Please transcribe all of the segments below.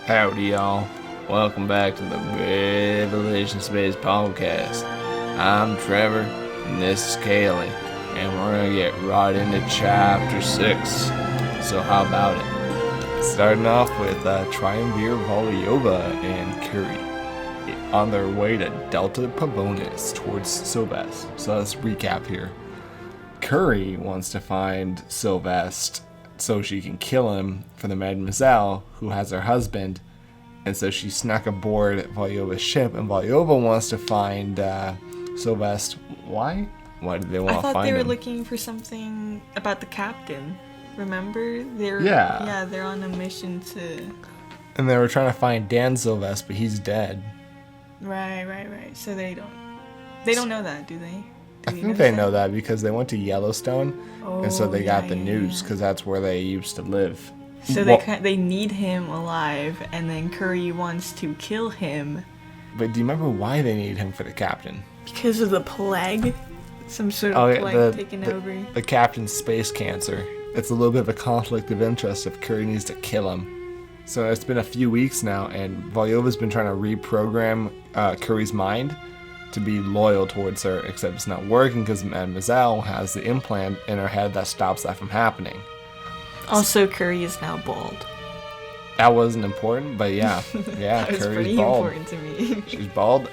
Howdy, y'all. Welcome back to the Revelation Space Podcast. I'm Trevor, and this is Kaylee, and we're going to get right into Chapter 6. So how about it? Starting off with Triumvir Volyova and Curry on their way to Delta Pavonis towards Sylveste. So let's recap here. Curry wants to find Sylveste so she can kill him for the mademoiselle who has her husband, and so she snuck aboard Volyova's ship, and Volyova wants to find Sylveste. Why do they want to find him? I thought they were looking for something about the captain. Remember? They're on a mission to... And they were trying to find Dan Sylveste, but he's dead. Right. So they don't know that, do they? I think they know that because they went to Yellowstone, and so they got the news because that's where they used to live. So they need him alive, and then Curry wants to kill him. But do you remember why they need him for the captain? Because of the plague? Some sort of plague taking over? The captain's space cancer. It's a little bit of a conflict of interest if Curry needs to kill him. So it's been a few weeks now, and Volyova's been trying to reprogram Curry's mind to be loyal towards her, except it's not working because Mademoiselle has the implant in her head that stops that from happening. Also, Curry is now bald. That wasn't important, but yeah, that was Curry's pretty bald. important to me. She's bald.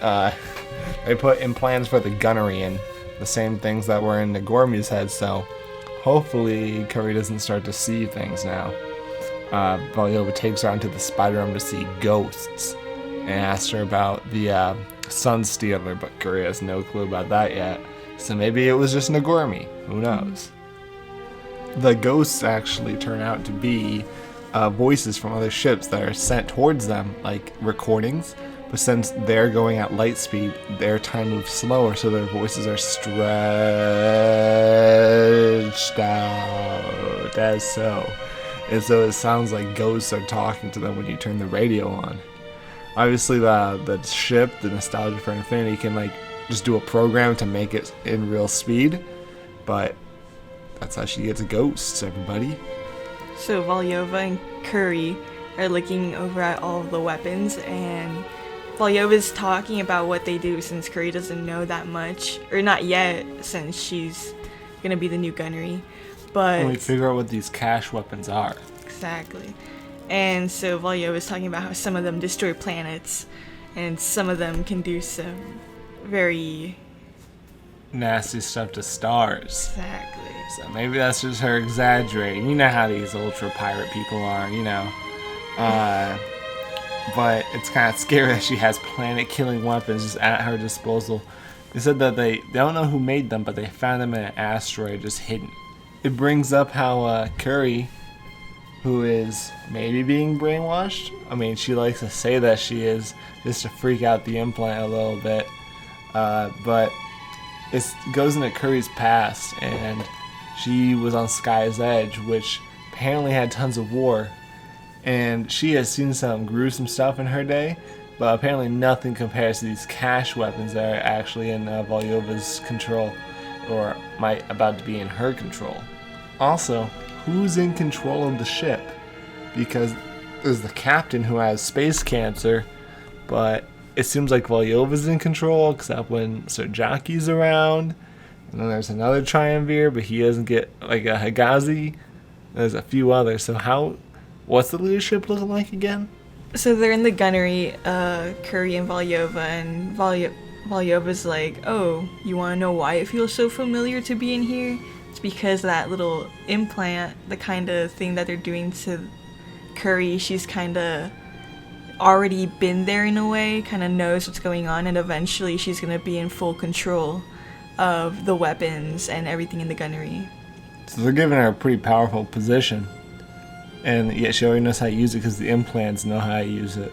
They put implants for the gunnery in, the same things that were in Nagormi's head, so hopefully Curry doesn't start to see things now. Volyova takes her onto the spider room to see ghosts and asks her about the Sun Stealer, but Curry has no clue about that yet. So maybe it was just Nagormi. Who knows? The ghosts actually turn out to be voices from other ships that are sent towards them, like recordings. But since they're going at light speed, their time moves slower, so their voices are stretched out as so. And so it sounds like ghosts are talking to them when you turn the radio on. Obviously, the ship, the Nostalgia for Infinity, can just do a program to make it in real speed, but that's how she gets ghosts, everybody. So Volyova and Curry are looking over at all of the weapons, and Volyova's talking about what they do since Curry doesn't know that much, or not yet, since she's gonna be the new gunnery. But and we figure out what these cache weapons are. Exactly. And so Volyova is talking about how some of them destroy planets, and some of them can do some very nasty stuff to stars. Exactly. So maybe that's just her exaggerating. You know how these ultra pirate people are, but it's kind of scary that she has planet-killing weapons just at her disposal. They said that they don't know who made them, but they found them in an asteroid just hidden. It brings up how Curry, who is maybe being brainwashed. I mean, she likes to say that she is, just to freak out the implant a little bit. But it goes into Curry's past, and she was on Sky's Edge, which apparently had tons of war. And she has seen some gruesome stuff in her day, but apparently nothing compares to these cache weapons that are actually in Volyova's control, or might about to be in her control. Also, who's in control of the ship? Because there's the captain who has space cancer, but it seems like Volyova's in control, except when Sajaki's around. And then there's another Triumvir, but he doesn't get a Hagazi. There's a few others. So what's the leadership looking like again? So they're in the gunnery, Curry and Volyova, and Volyova's like, oh, you want to know why it feels so familiar to be in here? It's because that little implant, the kind of thing that they're doing to Curry, she's kind of already been there in a way, kind of knows what's going on, and eventually she's going to be in full control of the weapons and everything in the gunnery. So they're giving her a pretty powerful position, and yet she already knows how to use it because the implants know how to use it.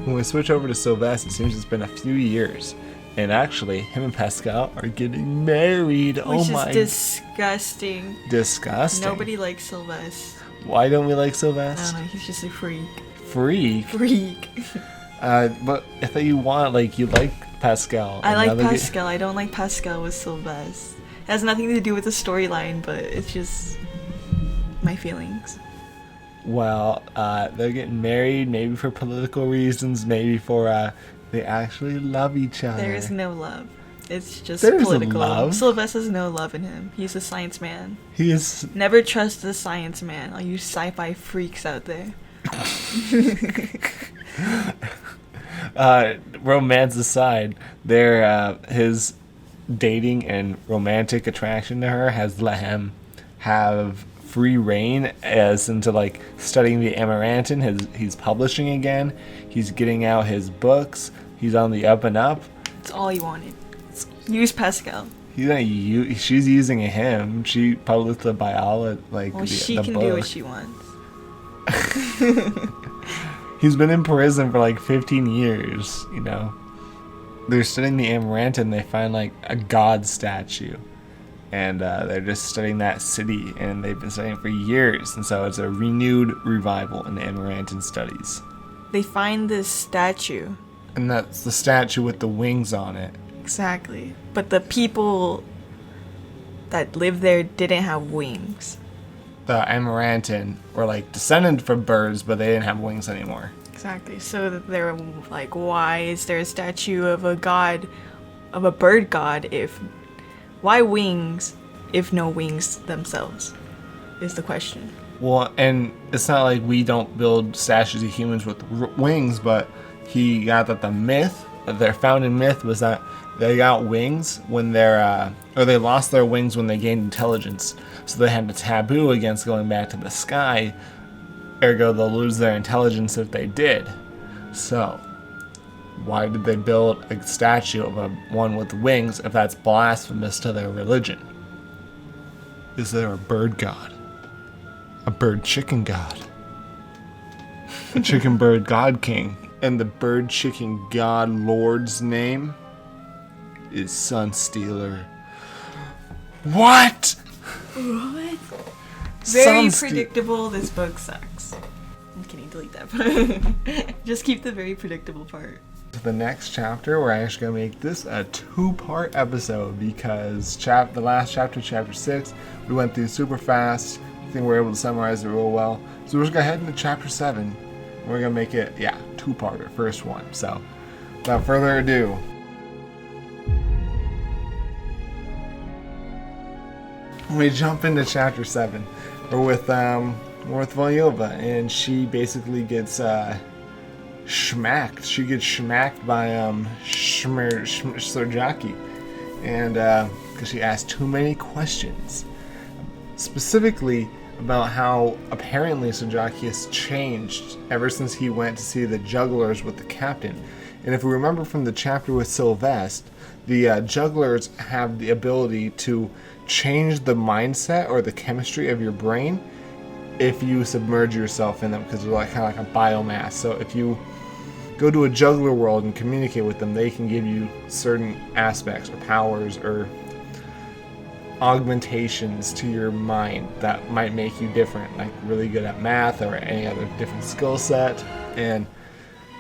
When we switch over to Sylveste, it seems it's been a few years. And actually, him and Pascal are getting married. Which is disgusting. Disgusting. Nobody likes Sylveste. Why don't we like Sylveste? I don't know, he's just a freak. Freak? But I thought you like Pascal. I like Pascal. I don't like Pascal with Sylveste. It has nothing to do with the storyline, but it's just my feelings. Well, they're getting married, maybe for political reasons, maybe for they actually love each other. There is no love. It's just There's political. love. Sylveste has no love in him. He's a science man. He is. Never trust the science man. All you sci-fi freaks out there. Romance aside, his dating and romantic attraction to her has let him have free reign as into like studying the Amarantin. He's publishing again. He's getting out his books. He's on the up and up. It's all he wanted. Use Pascal. She's using him. She published the biology, She can book. do what she wants. He's been in prison for like 15 years, you know. They're studying the Amarantin and they find like a god statue. And they're just studying that city, and they've been studying for years. And so it's a renewed revival in the Amarantin studies. They find this statue. And that's the statue with the wings on it. Exactly. But the people that lived there didn't have wings. The Amarantin were like descended from birds, but they didn't have wings anymore. Exactly. So they're like, why is there a statue of a god, of a bird god, why wings if no wings themselves is the question. Well, and it's not like we don't build statues of humans with wings, but he got that their founding myth was that they got wings when they lost their wings when they gained intelligence. So they had a taboo against going back to the sky, ergo they'll lose their intelligence if they did. So, why did they build a statue of one with wings if that's blasphemous to their religion? Is there a bird god? A bird chicken god? A chicken bird god king? And the bird chicken god lord's name is Sunstealer. What? What? Very predictable. This book sucks. I'm kidding, delete that part. Just keep the very predictable part. The next chapter, we're actually going to make this a 2-part episode because the last chapter, chapter 6, we went through super fast. I think we were able to summarize it real well. So we're just going to head into chapter 7. And we're going to make it, 2-parter, first one. So without further ado, we jump into chapter 7. We're with Volyova, and she basically gets schmacked. She gets schmacked by Sajaki, and because she asked too many questions, specifically about how apparently Sajaki has changed ever since he went to see the jugglers with the captain. And if we remember from the chapter with Sylveste, the jugglers have the ability to change the mindset or the chemistry of your brain if you submerge yourself in them, because they're like kind of like a biomass. So if you go to a juggler world and communicate with them, they can give you certain aspects or powers or augmentations to your mind that might make you different, like really good at math or any other different skill set. And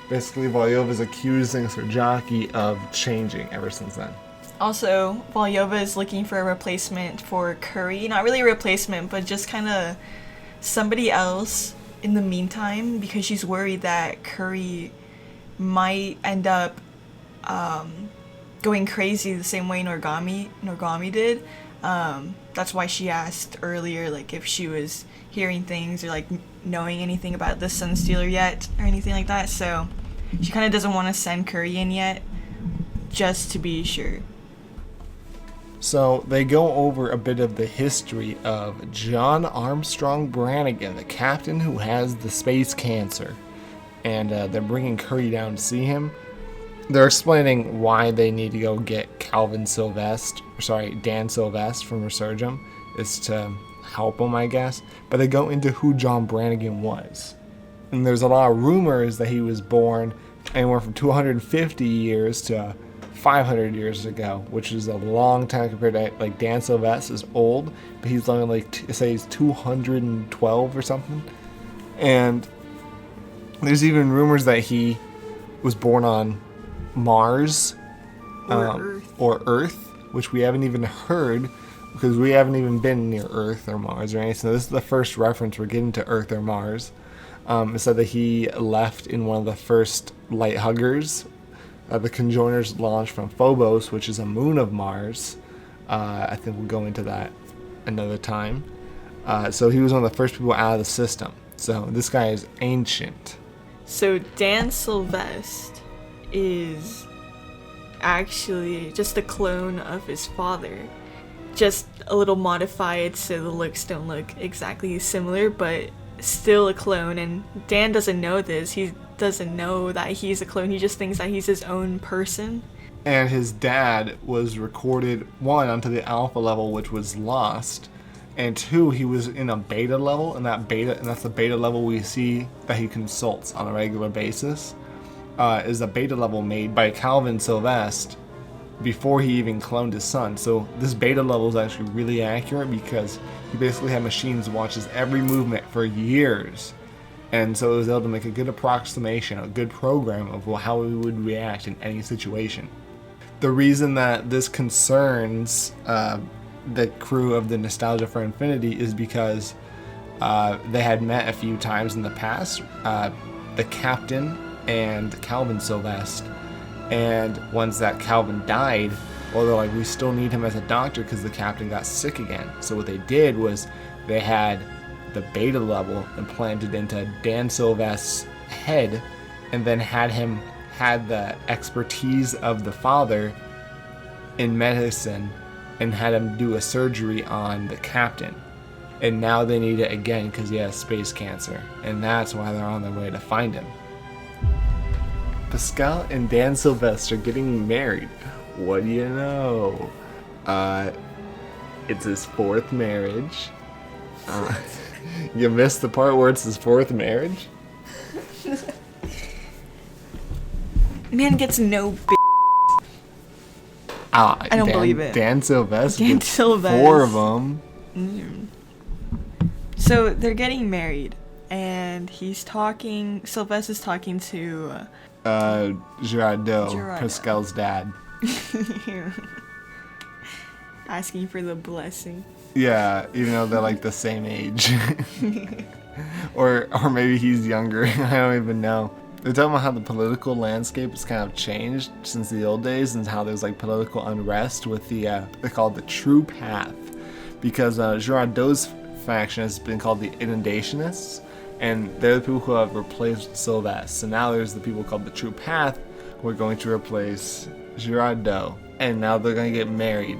basically Volyova is accusing Sajaki of changing ever since then. Also, Volyova is looking for a replacement for Curry. Not really a replacement, but just kind of somebody else in the meantime, because she's worried that Curry might end up going crazy the same way Norgami did. That's why she asked earlier, like, if she was hearing things or like knowing anything about the Sunstealer yet or anything like that. So she kind of doesn't want to send Curry in yet, just to be sure. So they go over a bit of the history of John Armstrong Brannigan, the captain who has the space cancer. And they're bringing Curry down to see him. They're explaining why they need to go get Dan Sylveste from Resurgam, is to help him, I guess. But they go into who John Brannigan was. And there's a lot of rumors that he was born anywhere from 250 years to 500 years ago, which is a long time compared to, like, Dan Sylveste is old, but he's only say he's 212 or something. And there's even rumors that he was born on Mars or Earth, which we haven't even heard because we haven't even been near Earth or Mars or anything. So this is the first reference we're getting to Earth or Mars. It said that he left in one of the first light huggers. The conjoiners launched from Phobos, which is a moon of Mars. I think we'll go into that another time. So he was one of the first people out of the system. So this guy is ancient. So Dan Sylveste is actually just a clone of his father. Just a little modified so the looks don't look exactly similar, but still a clone. And Dan doesn't know this. He doesn't know that he's a clone. He just thinks that he's his own person. And his dad was recorded, 1, onto the alpha level, which was lost. And 2, he was in a beta level, and that's the beta level we see that he consults on a regular basis. Is a beta level made by Calvin Sylveste before he even cloned his son. So this beta level is actually really accurate because he basically had machines watch his every movement for years. And so it was able to make a good approximation, a good program of how he would react in any situation. The reason that this concerns the crew of the Nostalgia for Infinity is because they had met a few times in the past, the captain and Calvin Sylveste. And once that Calvin died, well, they're like, we still need him as a doctor because the captain got sick again. So what they did was they had the beta level implanted into Dan Sylveste's head, and then had the expertise of the father in medicine and had him do a surgery on the captain. And now they need it again because he has space cancer. And that's why they're on their way to find him. Pascal and Dan Sylveste are getting married. What do you know? It's his 4th marriage. You missed the part where it's his 4th marriage? Man gets no I don't believe it. Dan Sylveste. Dan Sylveste. 4 of them. So they're getting married, and Sylveste is talking to Girardeau, Pascal's dad. Asking for the blessing. Yeah, even though they're like the same age. or maybe he's younger. I don't even know. They're talking about how the political landscape has kind of changed since the old days, and how there's like political unrest with they call it the True Path, because Girardeau's faction has been called the Inundationists, and they're the people who have replaced Sylveste. So now there's the people called the True Path who are going to replace Girardeau, and now they're going to get married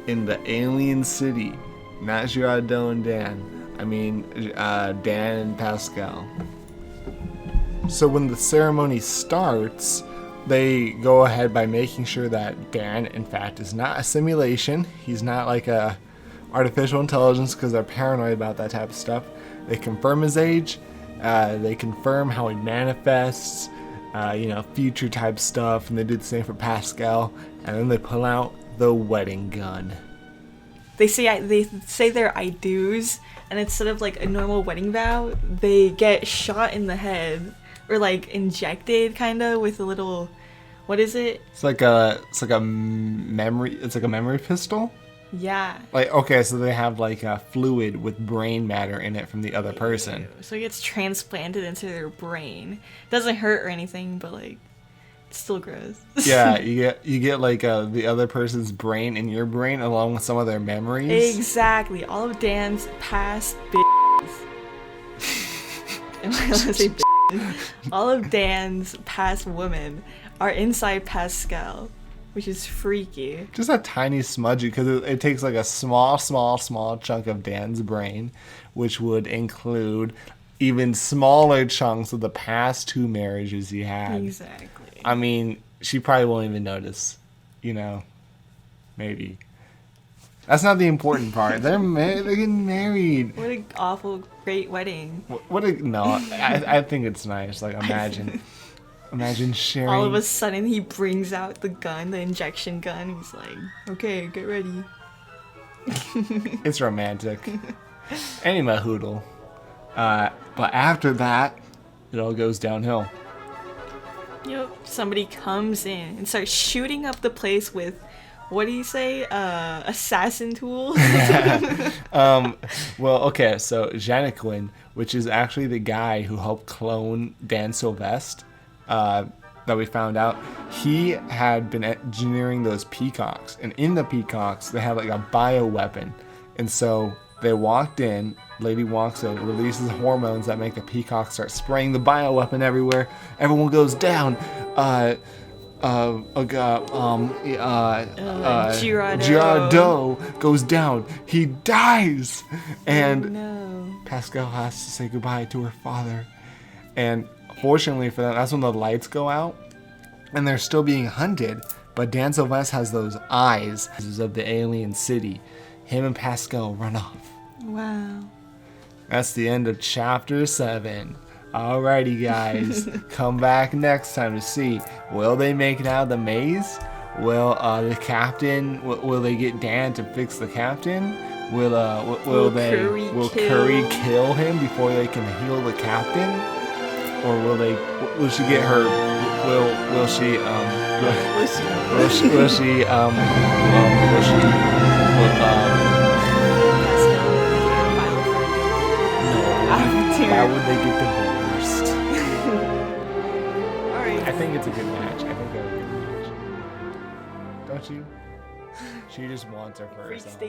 in the alien city. Not Girardeau and Dan. I mean Dan and Pascal. So when the ceremony starts, they go ahead by making sure that Dan, in fact, is not a simulation. He's not like a artificial intelligence, because they're paranoid about that type of stuff. They confirm his age. They confirm how he manifests, future type stuff, and they do the same for Pascal. And then they pull out the wedding gun. They say their I do's, and instead of like a normal wedding vow, they get shot in the head, or like injected kind of with a little, what is it? It's like a memory. It's like a memory pistol. Yeah. Like, okay, so they have like a fluid with brain matter in it from the other person. So it gets transplanted into their brain. Doesn't hurt or anything, but like, it's still gross. Yeah, you get like the other person's brain in your brain along with some of their memories. Exactly. All of Dan's past bitches. All of Dan's past women are inside Pascal, which is freaky. Just a tiny smudge, because it takes like a small chunk of Dan's brain, which would include even smaller chunks of the past 2 marriages he had. Exactly. I mean, she probably won't even notice, maybe. That's not the important part. They're getting married. What an awful great wedding. I think it's nice. Like, imagine sharing. All of a sudden, he brings out the gun, the injection gun. He's like, okay, get ready. It's romantic. Anyway, hoodle. But after that, it all goes downhill. Yep. Somebody comes in and starts shooting up the place with what do you say? Assassin tools? Well, okay, so Janequin, which is actually the guy who helped clone Dan Sylveste, that we found out, he had been engineering those peacocks. And in the peacocks, they have like a bioweapon. And so they walked in, lady walks in, releases hormones that make the peacocks start spraying the bioweapon everywhere. Everyone goes down. Girardeau goes down. He dies. And Pascal has to say goodbye to her father. And fortunately for them, that's when the lights go out. And they're still being hunted. But Dan Sylveste has those eyes of the alien city. Him and Pascal run off. Wow. That's the end of chapter 7. Alrighty, guys. Come back next time to see, will they make it out of the maze? Will the captain, will they get Dan to fix the captain? Will Curry kill him before they can heal the captain? Or will she get her, will she why would they get divorced? Alright. I think it's a good match. I think they're a good match. Don't you? She just wants her for herself.